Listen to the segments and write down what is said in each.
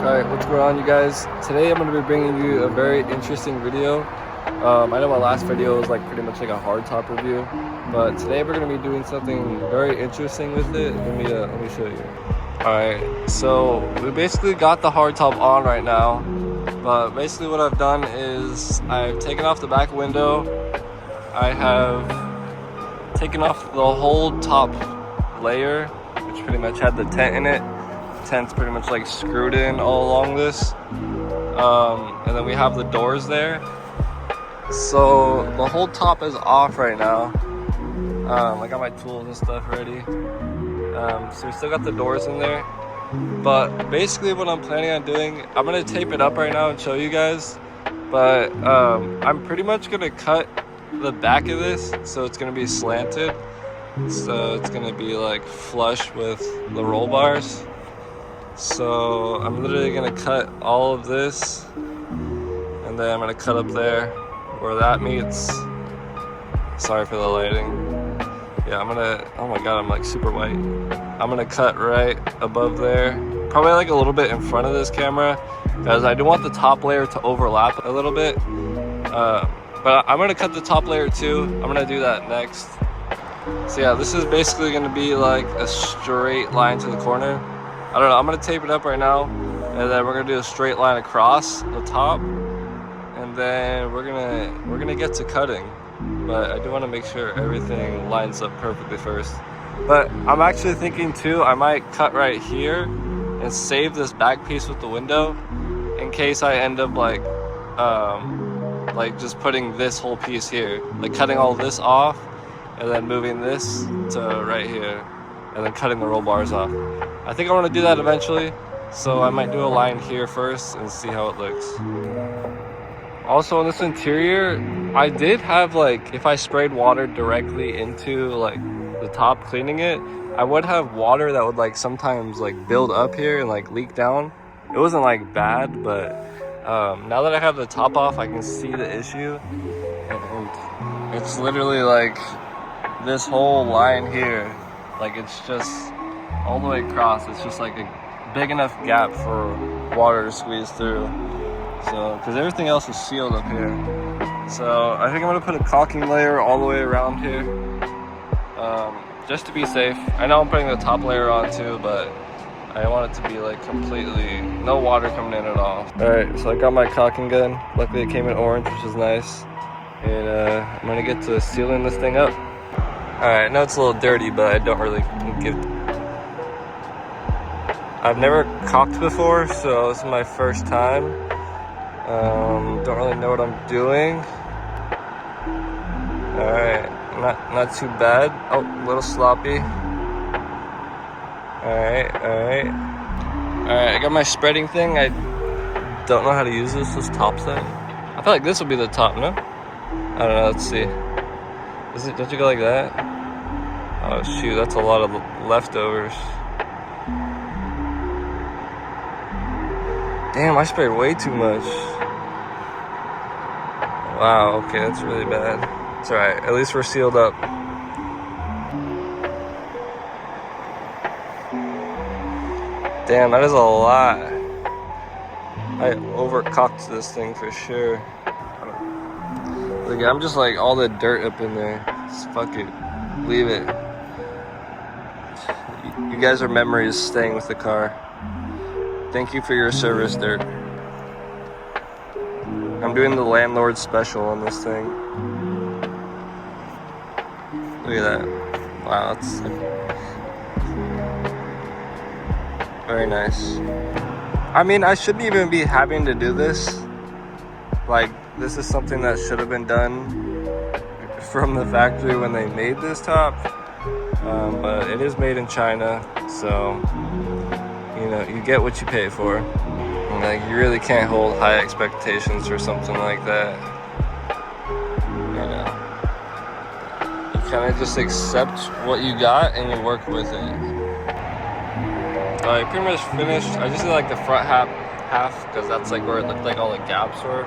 Alright, what's going on, you guys? Today I'm going to be bringing you a very interesting video. I know my last video was like pretty much like a hardtop review, but today we're going to be doing something very interesting with it. Let me show you. Alright, so we basically got the hardtop on right now, but basically what I've done is I've taken off the back window. I have taken off the whole top layer, which pretty much had the tent in it. Tent's pretty much like screwed in all along this, and then we have the doors there, so the whole top is off right now. I got my tools and stuff ready, so we still got the doors in there, but basically what I'm planning on doing, I'm gonna tape it up right now and show you guys, but I'm pretty much gonna cut the back of this so it's gonna be slanted, so it's gonna be like flush with the roll bars. So I'm literally gonna cut all of this, and then I'm gonna cut up there where that meets. Sorry for the lighting. Yeah, oh my god, I'm like super white. I'm gonna cut right above there, probably like a little bit in front of this camera, because I do want the top layer to overlap a little bit. But I'm gonna cut the top layer too. I'm gonna do that next. So yeah, this is basically gonna be like a straight line to the corner. I don't know, I'm gonna tape it up right now, and then we're gonna do a straight line across the top, and then we're gonna get to cutting. But I do want to make sure everything lines up perfectly first. But I'm actually thinking too, I might cut right here and save this back piece with the window in case I end up like just putting this whole piece here, like cutting all this off and then moving this to right here, and then cutting the roll bars off. I think I want to do that eventually, so I might do a line here first and see how it looks. Also on this interior, I did have like, if I sprayed water directly into like the top cleaning it, I would have water that would like sometimes like build up here and like leak down. It wasn't like bad, but now that I have the top off, I can see the issue, and it's literally like this whole line here, like it's just all the way across. It's just like a big enough gap for water to squeeze through. So, because everything else is sealed up here. So I think I'm gonna put a caulking layer all the way around here, just to be safe. I know I'm putting the top layer on too, but I want it to be like completely, no water coming in at all. Alright, so I got my caulking gun. Luckily it came in orange, which is nice. And I'm gonna get to sealing this thing up. Alright, I know it's a little dirty, but I don't really give. I've never caulked before, so this is my first time. Don't really know what I'm doing. Alright, not too bad. Oh, a little sloppy. Alright. I got my spreading thing. I don't know how to use this top thing. I feel like this will be the top, no? I don't know, let's see. Don't you go like that? Oh shoot, that's a lot of leftovers. Damn, I sprayed way too much. Wow, okay, that's really bad. It's alright, at least we're sealed up. Damn, that is a lot. I overcocked this thing for sure. Look, I'm just like all the dirt up in there. Just fuck it. Leave it. You guys are memories staying with the car. Thank you for your service, dirt. I'm doing the landlord special on this thing. Look at that. Wow, that's very nice. I mean, I shouldn't even be having to do this. Like, this is something that should have been done from the factory when they made this top. But it is made in China, so you know, you get what you pay for. And, like, you really can't hold high expectations for something like that. You know, you kind of just accept what you got and you work with it. I pretty much finished. I just did like the front half because that's like where it looked like all the gaps were.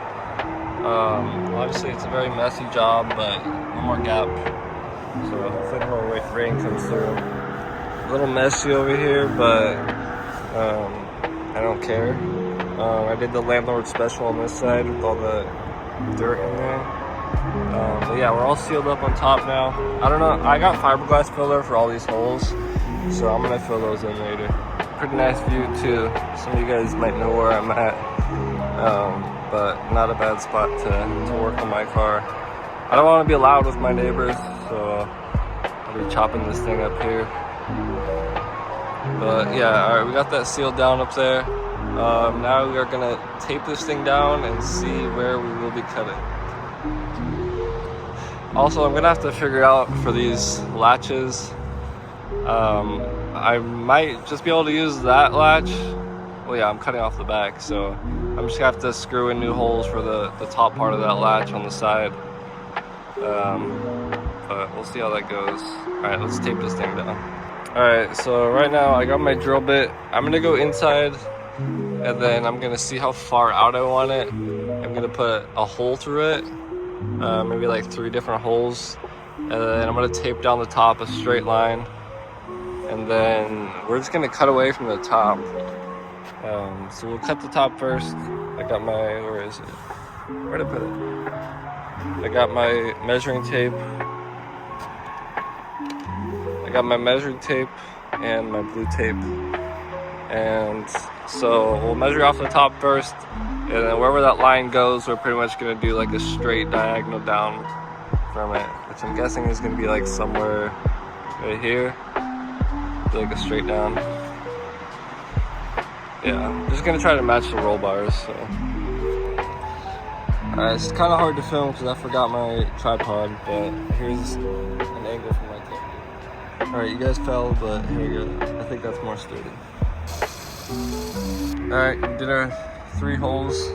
Obviously it's a very messy job, but one more gap. So hopefully no more rain comes through. A little messy over here, but I don't care. I did the landlord special on this side with all the dirt in there. But yeah, we're all sealed up on top now. I don't know, I got fiberglass filler for all these holes, so I'm gonna fill those in later. Pretty nice view too. Some of you guys might know where I'm at, but not a bad spot to work on my car. I don't want to be loud with my neighbors, so I'll be chopping this thing up here. But yeah, all right, we got that sealed down up there. Now we are gonna tape this thing down and see where we will be cutting. Also, I'm gonna have to figure out for these latches. I might just be able to use that latch. Well, yeah, I'm cutting off the back, so I'm just gonna have to screw in new holes for the top part of that latch on the side. But we'll see how that goes. All right, let's tape this thing down. All right, so right now I got my drill bit. I'm gonna go inside, and then I'm gonna see how far out I want it. I'm gonna put a hole through it, maybe like 3 different holes, and then I'm gonna tape down the top a straight line, and then we're just gonna cut away from the top. So we'll cut the top first. I got my, where is it? Where'd I put it? I got my measuring tape. I got my measuring tape and my blue tape. And so we'll measure off the top first, and then wherever that line goes, we're pretty much gonna do like a straight diagonal down from it, which I'm guessing is gonna be like somewhere right here. Do like a straight down. Yeah, I'm just gonna try to match the roll bars. So. Alright, it's kind of hard to film because I forgot my tripod, but here's an angle from my camera. Alright, you guys fell, but here we go. I think that's more sturdy. Alright, we did our 3 holes.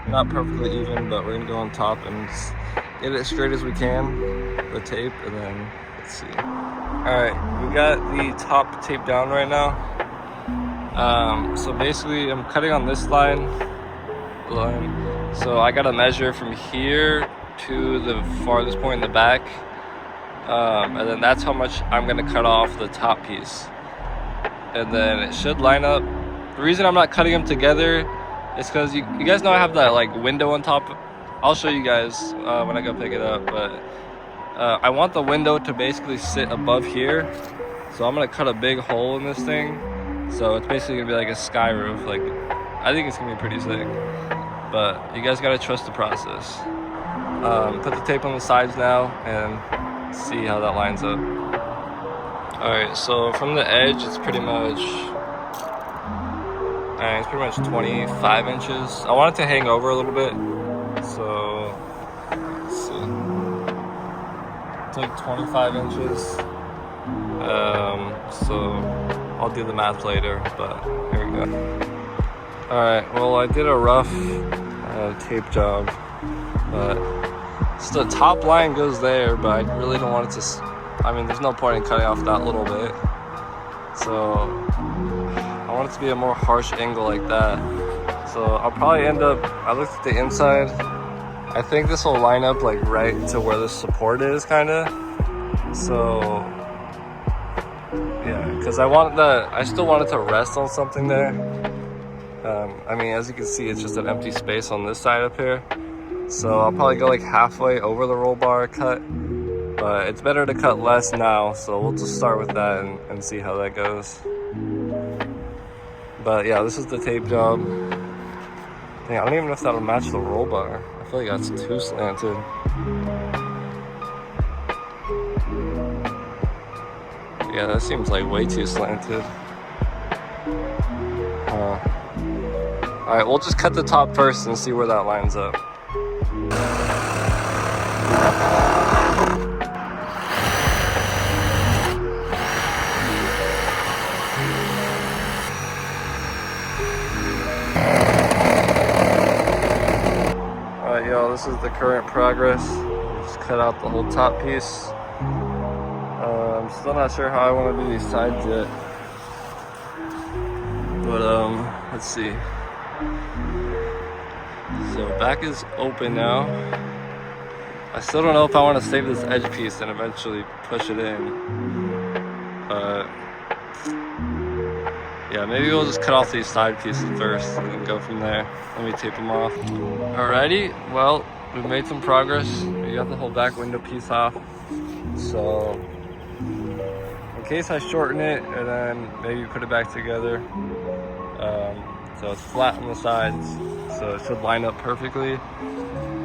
Not perfectly even, but we're gonna go on top and get it as straight as we can, the tape, and then let's see. Alright, we got the top taped down right now. So basically I'm cutting on this line. So I gotta measure from here to the farthest point in the back, and then that's how much I'm gonna cut off the top piece, and then it should line up. The reason I'm not cutting them together is because you guys know I have that like window on top. I'll show you guys when I go pick it up, but I want the window to basically sit above here, so I'm gonna cut a big hole in this thing, so it's basically gonna be like a sky roof. Like, I think it's gonna be pretty sick. But you guys gotta trust the process. Put the tape on the sides now and see how that lines up. Alright, so from the edge, it's pretty much 25 inches. I want it to hang over a little bit. So, let's see. It's like 25 inches. So I'll do the math later, but here we go. Alright, well I did a rough tape job, but so the top line goes there, but I really don't want it to, I mean there's no point in cutting off that little bit, so I want it to be a more harsh angle like that. So I'll probably end up, I looked at the inside, I think this will line up like right to where the support is kinda, so yeah, because I still want it to rest on something there. I mean, as you can see, it's just an empty space on this side up here. So I'll probably go like halfway over the roll bar cut, but it's better to cut less now. So we'll just start with that and see how that goes. But yeah, this is the tape job. Dang, I don't even know if that'll match the roll bar. I feel like that's too slanted. Yeah, that seems like way too slanted. Alright, we'll just cut the top first and see where that lines up. Alright, y'all, this is the current progress. Just cut out the whole top piece. I'm still not sure how I want to do these sides yet. But, let's see. So back is open now. I still don't know if I want to save this edge piece and eventually push it in. yeah, maybe we'll just cut off these side pieces first and go from there. Let me tape them off. Alrighty, well, we've made some progress. We got the whole back window piece off. So in case I shorten it and then maybe put it back together, so it's flat on the sides, so it should line up perfectly.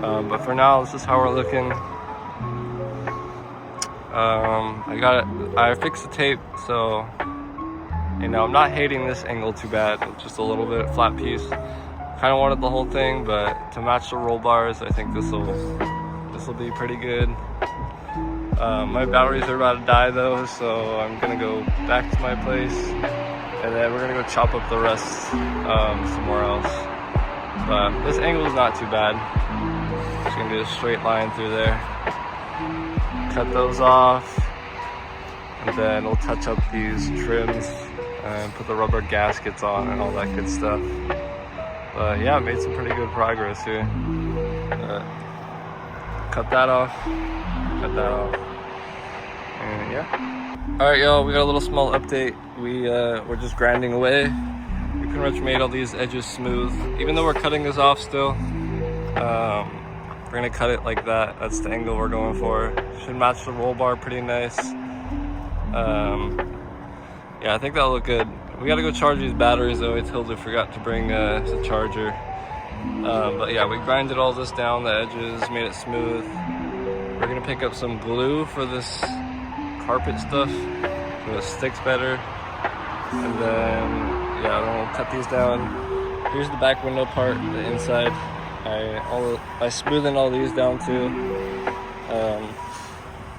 But for now, this is how we're looking. I fixed the tape, so you know, I'm not hating this angle too bad. It's just a little bit flat piece. Kind of wanted the whole thing, but to match the roll bars, I think this will be pretty good. My batteries are about to die though, so I'm gonna go back to my place, and then we're gonna go chop up the rest somewhere else. But this angle is not too bad. Just gonna do a straight line through there. Cut those off, and then we'll touch up these trims and put the rubber gaskets on and all that good stuff. But yeah, made some pretty good progress here. Cut that off, and yeah. All right, y'all, we got a little small update. We're just grinding away. We pretty much made all these edges smooth. Even though we're cutting this off still, we're gonna cut it like that. That's the angle we're going for. Should match the roll bar pretty nice. Yeah, I think that'll look good. We gotta go charge these batteries though. I totally forgot to bring the charger. But yeah, we grinded all this down, the edges, made it smooth. We're gonna pick up some glue for this carpet stuff so it sticks better. And then, yeah, then we'll cut these down. Here's the back window part, the inside. I smoothed all these down too.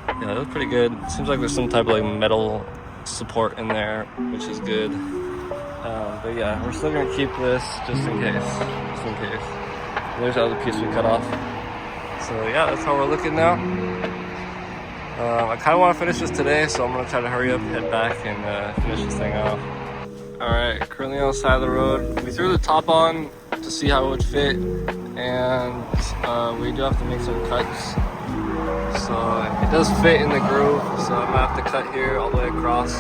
Yeah, that looks pretty good. Seems like there's some type of like metal support in there, which is good. But yeah, we're still gonna keep this just in case. There's the other piece we cut off. So yeah, that's how we're looking now. I kind of want to finish this today, so I'm gonna try to hurry up, head back, and finish this thing off. All right, currently on the side of the road. We threw the top on to see how it would fit, and we do have to make some cuts. So it does fit in the groove, so I'm gonna have to cut here all the way across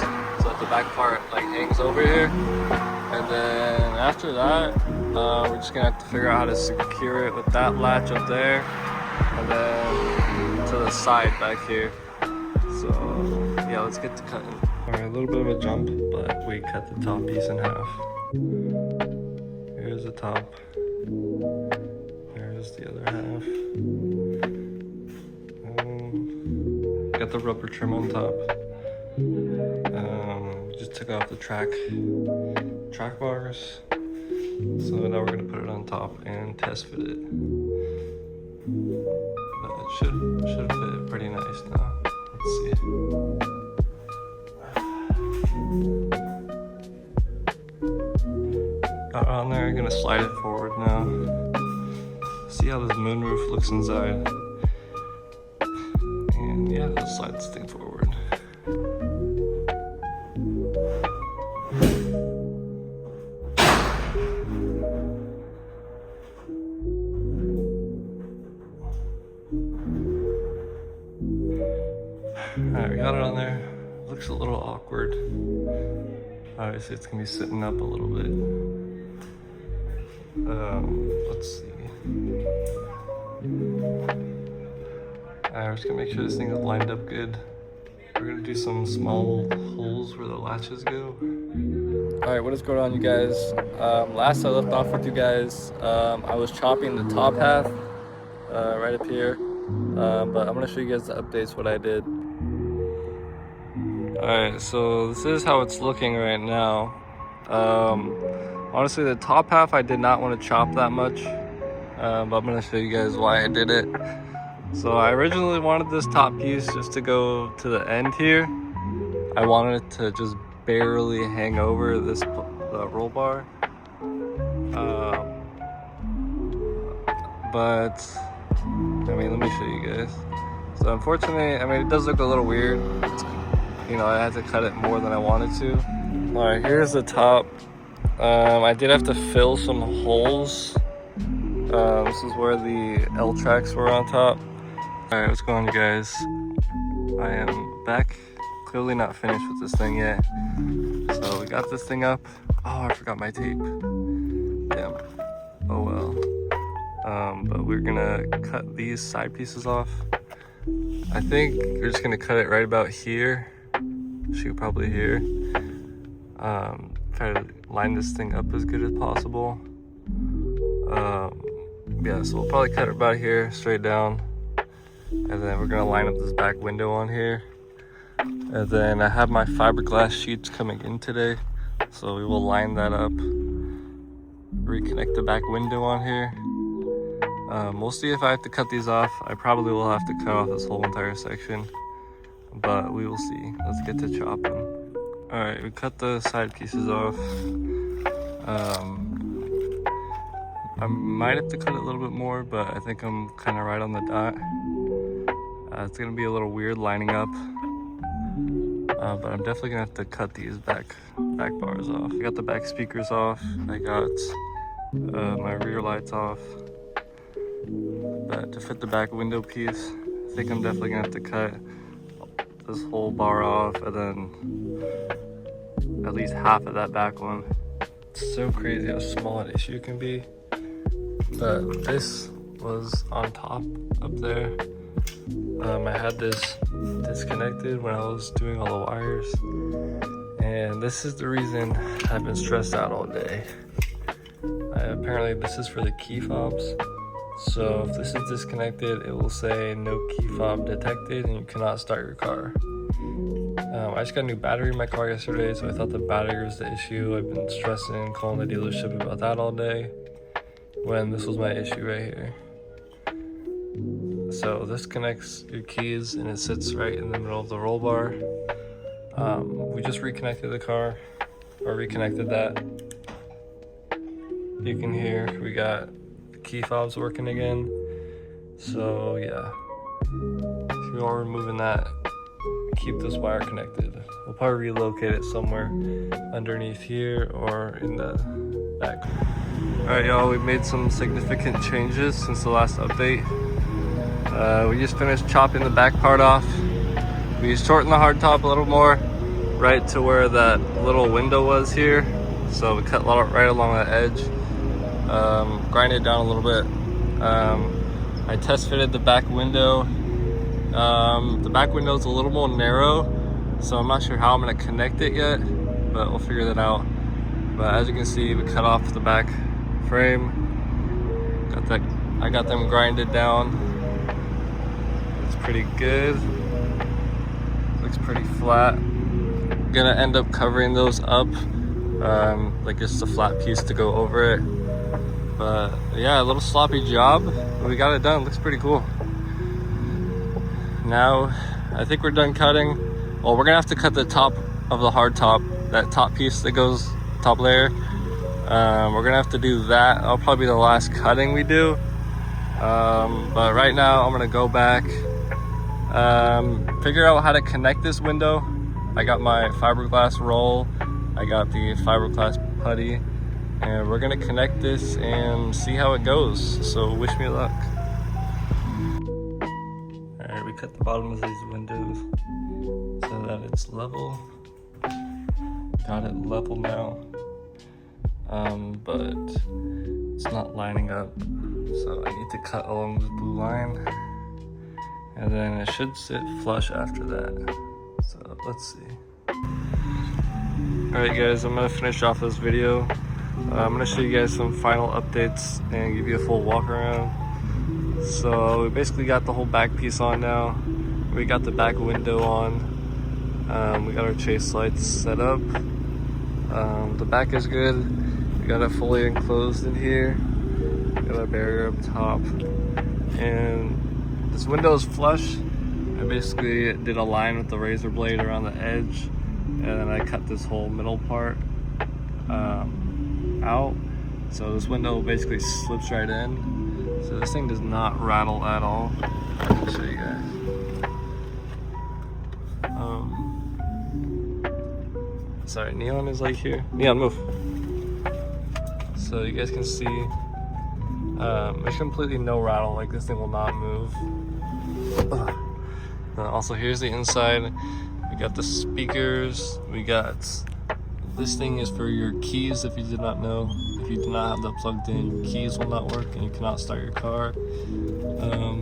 so that the back part like hangs over here. And then after that, we're just gonna have to figure out how to secure it with that latch up there, and then to the side back here. So yeah, let's get to cutting. All right, a little bit of a jump, but we cut the top piece in half. Here's the top. There's the other half. Got the rubber trim on top. Just took off the track bars. So now we're gonna put it on top and test fit it. But it should fit pretty nice now. Let's see. Got it on there, I'm gonna slide it forward now. See how this moonroof looks inside. And yeah, let's slide this thing forward. Alright, we got it on there. Looks a little awkward. Obviously it's gonna be sitting up a little bit. Let's see. We're just gonna make sure this thing is lined up good. We're gonna do some small holes where the latches go. Alright, what is going on, you guys? Last I left off with you guys, I was chopping the top half right up here. But I'm gonna show you guys the updates, what I did. Alright, so this is how it's looking right now. Honestly, the top half I did not want to chop that much, but I'm gonna show you guys why I did it. So I originally wanted this top piece just to go to the end here. I wanted it to just barely hang over this roll bar. But I mean, let me show you guys. So unfortunately, I mean, it does look a little weird. You know, I had to cut it more than I wanted to. All right, here's the top. I did have to fill some holes. This is where the L tracks were on top. All right, what's going on, you guys? I am back. Clearly not finished with this thing yet. So we got this thing up. Oh, I forgot my tape. Damn. Oh well. But we're gonna cut these side pieces off. I think we're just gonna cut it right about here. Shoot, probably here. Try to line this thing up as good as possible. Yeah, so we'll probably cut it about here, straight down. And then we're gonna line up this back window on here. And then I have my fiberglass sheets coming in today. So we will line that up, reconnect the back window on here. Mostly if I have to cut these off, I probably will have to cut off this whole entire section. But we will see. Let's get to chopping. Alright, we cut the side pieces off. I might have to cut it a little bit more, but I think I'm kind of right on the dot. It's gonna be a little weird lining up, but I'm definitely gonna have to cut these back bars off. I got the back speakers off. I got my rear lights off. But to fit the back window piece, I think I'm definitely gonna have to cut this whole bar off, and then at least half of that back one. It's so crazy how small an issue can be. But this was on top up there. I had this disconnected when I was doing all the wires, and this is the reason I've been stressed out all day. Apparently this is for the key fobs. So if this is disconnected, it will say no key fob detected and you cannot start your car. I just got a new battery in my car yesterday, so I thought the battery was the issue. I've been stressing, calling the dealership about that all day, when this was my issue right here. So this connects your keys and it sits right in the middle of the roll bar. We just reconnected the car, or reconnected that. You can hear we got key fobs working again. So yeah, if you are removing that, keep this wire connected. We'll probably relocate it somewhere underneath here or in the back. Alright y'all, we've made some significant changes since the last update. We just finished chopping the back part off. We shortened the hardtop a little more, right to where that little window was here. So we cut right along that edge. Grind it down a little bit. I test fitted the back window. The back window is a little more narrow, so I'm not sure how I'm gonna connect it yet, but we'll figure that out. But as you can see, we cut off the back frame. I got them grinded down. It's pretty good. Looks pretty flat. Gonna end up covering those up, like just a flat piece to go over it. But yeah, a little sloppy job, but we got it done. Looks pretty cool. Now I think we're done cutting. Well, we're gonna have to cut the top of the hard top, that top piece that goes top layer. We're gonna have to do that. That'll probably be the last cutting we do. But right now I'm gonna go back, figure out how to connect this window. I got my fiberglass roll, I got the fiberglass putty, and we're gonna connect this and see how it goes. So wish me luck. Alright, we cut the bottom of these windows so that it's level. Got it level now, but it's not lining up. So I need to cut along this blue line, and then it should sit flush after that. So let's see. Alright guys, I'm gonna finish off this video. I'm gonna show you guys some final updates and give you a full walk around. So we basically got the whole back piece on now. We got the back window on. We got our chase lights set up. The back is good. We got it fully enclosed in here. Got a barrier up top. And this window is flush. I basically did a line with the razor blade around the edge, and then I cut this whole middle part out. So this window basically slips right in. So this thing does not rattle at all. I'll show you guys. Sorry, Neon is like here. Neon, move. So you guys can see, there's completely no rattle. Like this thing will not move. Also, here's the inside. We got the speakers. We got This thing is for your keys, if you did not know. If you do not have that plugged in, your keys will not work and you cannot start your car.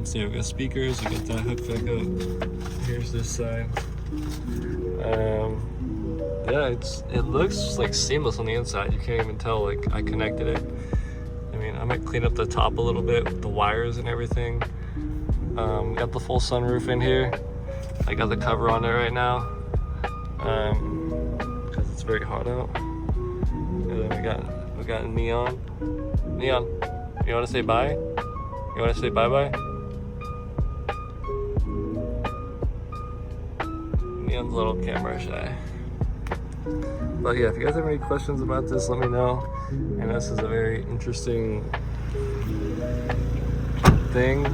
So yeah, we got speakers, we got that hooked back up. Here's this side. Yeah, it looks like seamless on the inside. You can't even tell like I connected it. I mean, I might clean up the top a little bit with the wires and everything. Got the full sunroof in here. I got the cover on it right now because it's very hot out. And then we got neon. Neon, you want to say bye? You want to say bye bye? Neon's a little camera shy. But yeah, if you guys have any questions about this, let me know. And this is a very interesting thing.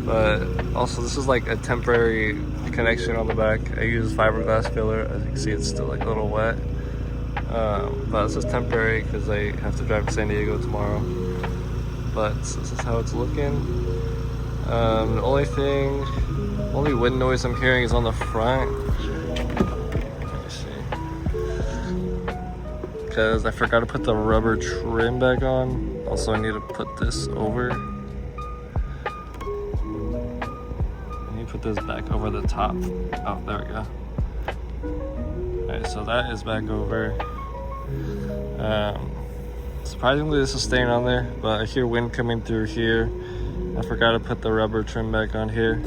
But also, this is like a temporary connection on the back. I use fiberglass filler. As you can see, it's still like a little wet. But this is temporary because I have to drive to San Diego tomorrow. But this is how it's looking. The only wind noise I'm hearing is on the front. Let me see. Because I forgot to put the rubber trim back on. Also, I need to put this over. Put this back over the top. Oh, there we go. Alright, so that is back over. Surprisingly, this is staying on there, but I hear wind coming through here. I forgot to put the rubber trim back on here.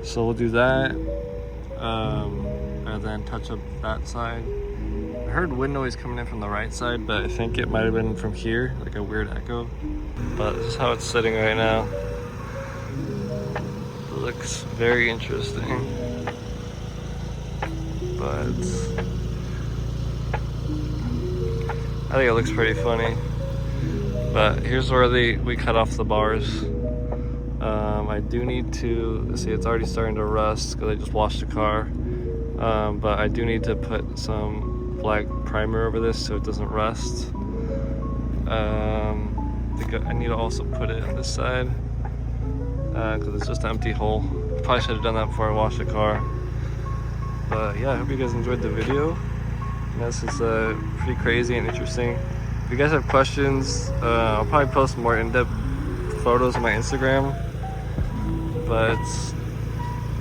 So we'll do that. And then touch up that side. I heard wind noise coming in from the right side, but I think it might have been from here, like a weird echo. But this is how it's sitting right now. Looks very interesting, but I think it looks pretty funny. But here's where we cut off the bars. I do need to see, it's already starting to rust because I just washed the car. But I do need to put some black primer over this so it doesn't rust. I need to also put it on this side. Because it's just an empty hole. Probably should have done that before I washed the car. But yeah, I hope you guys enjoyed the video. This is pretty crazy and interesting. If you guys have questions, I'll probably post more in-depth photos on my Instagram. But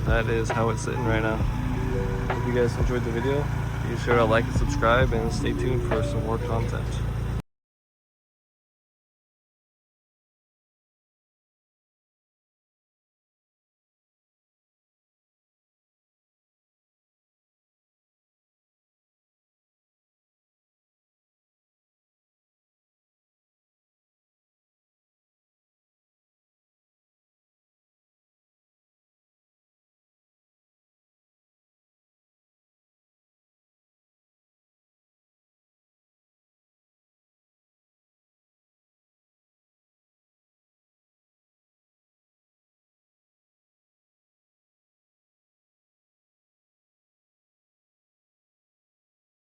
that is how it's sitting right now. Hope you guys enjoyed the video. Be sure to like and subscribe and stay tuned for some more content.